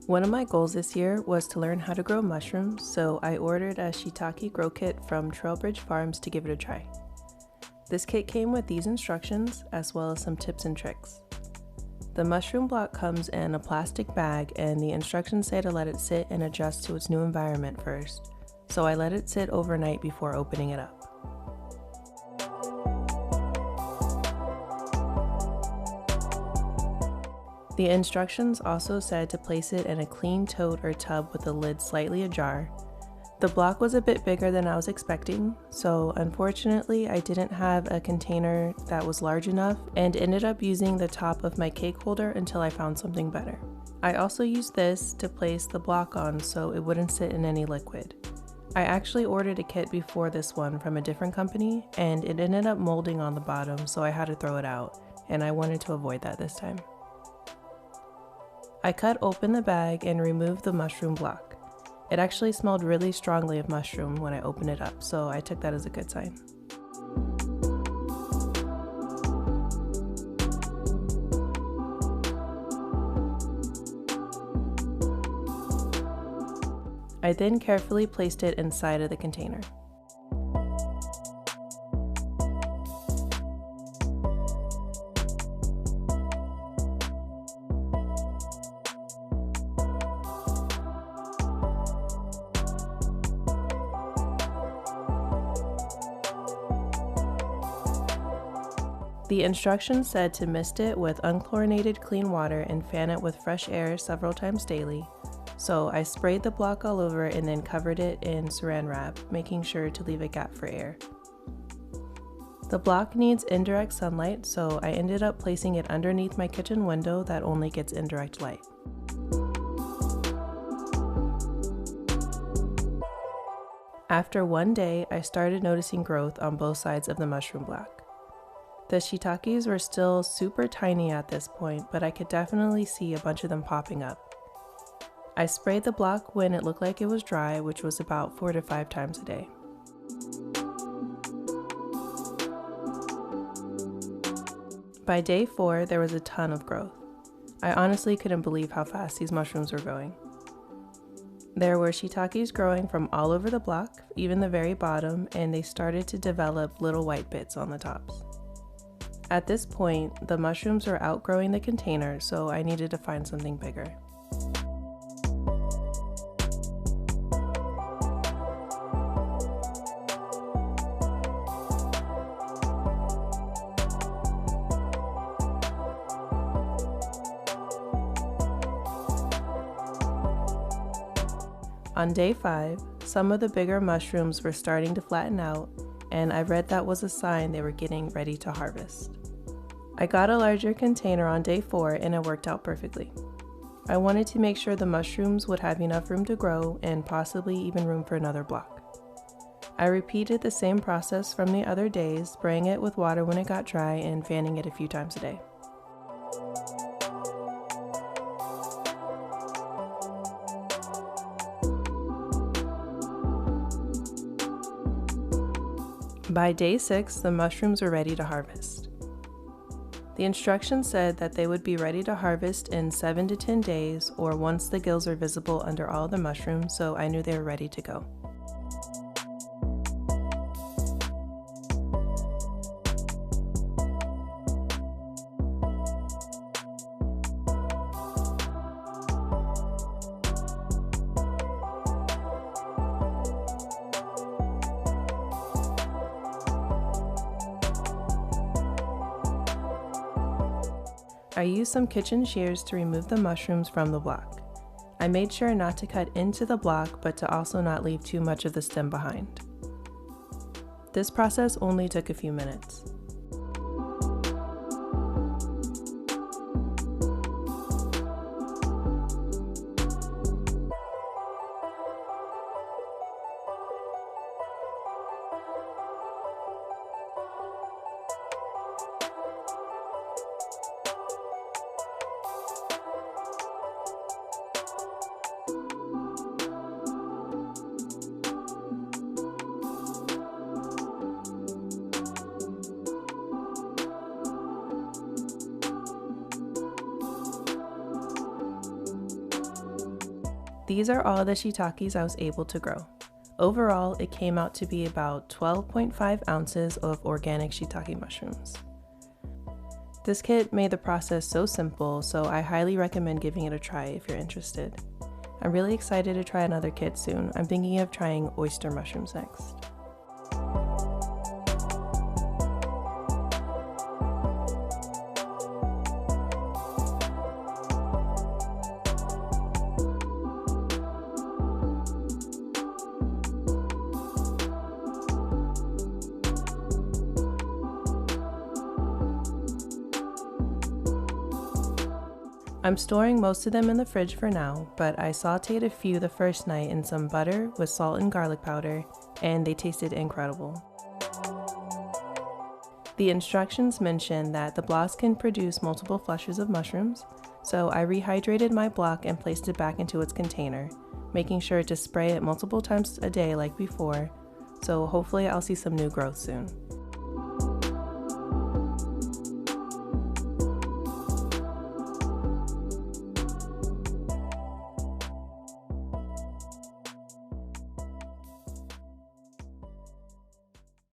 One of my goals this year was to learn how to grow mushrooms, so I ordered a shiitake grow kit from Trailbridge Farms to give it a try. This kit came with these instructions, as well as some tips and tricks. The mushroom block comes in a plastic bag, and the instructions say to let it sit and adjust to its new environment first, so I let it sit overnight before opening it up. The instructions also said to place it in a clean tote or tub with the lid slightly ajar. The block was a bit bigger than I was expecting, so unfortunately I didn't have a container that was large enough and ended up using the top of my cake holder until I found something better. I also used this to place the block on so it wouldn't sit in any liquid. I actually ordered a kit before this one from a different company, and it ended up molding on the bottom, so I had to throw it out, and I wanted to avoid that this time. I cut open the bag and removed the mushroom block. It actually smelled really strongly of mushroom when I opened it up, so I took that as a good sign. I then carefully placed it inside of the container. The instructions said to mist it with unchlorinated clean water and fan it with fresh air several times daily, so I sprayed the block all over and then covered it in saran wrap, making sure to leave a gap for air. The block needs indirect sunlight, so I ended up placing it underneath my kitchen window that only gets indirect light. After one day, I started noticing growth on both sides of the mushroom block. The shiitakes were still super tiny at this point, but I could definitely see a bunch of them popping up. I sprayed the block when it looked like it was dry, which was about 4 to 5 times a day. By day 4, there was a ton of growth. I honestly couldn't believe how fast these mushrooms were growing. There were shiitakes growing from all over the block, even the very bottom, and they started to develop little white bits on the tops. At this point, the mushrooms were outgrowing the container, so I needed to find something bigger. On day 5, some of the bigger mushrooms were starting to flatten out, and I read that was a sign they were getting ready to harvest. I got a larger container on day 4 and it worked out perfectly. I wanted to make sure the mushrooms would have enough room to grow and possibly even room for another block. I repeated the same process from the other days, spraying it with water when it got dry and fanning it a few times a day. By day 6, the mushrooms were ready to harvest. The instructions said that they would be ready to harvest in 7 to 10 days or once the gills are visible under all the mushrooms, so I knew they were ready to go. I used some kitchen shears to remove the mushrooms from the block. I made sure not to cut into the block, but to also not leave too much of the stem behind. This process only took a few minutes. These are all the shiitakes I was able to grow. Overall, it came out to be about 12.5 ounces of organic shiitake mushrooms. This kit made the process so simple, so I highly recommend giving it a try if you're interested. I'm really excited to try another kit soon. I'm thinking of trying oyster mushrooms next. I'm storing most of them in the fridge for now, but I sauteed a few the first night in some butter with salt and garlic powder, and they tasted incredible. The instructions mention that the blocks can produce multiple flushes of mushrooms, so I rehydrated my block and placed it back into its container, making sure to spray it multiple times a day like before, so hopefully I'll see some new growth soon.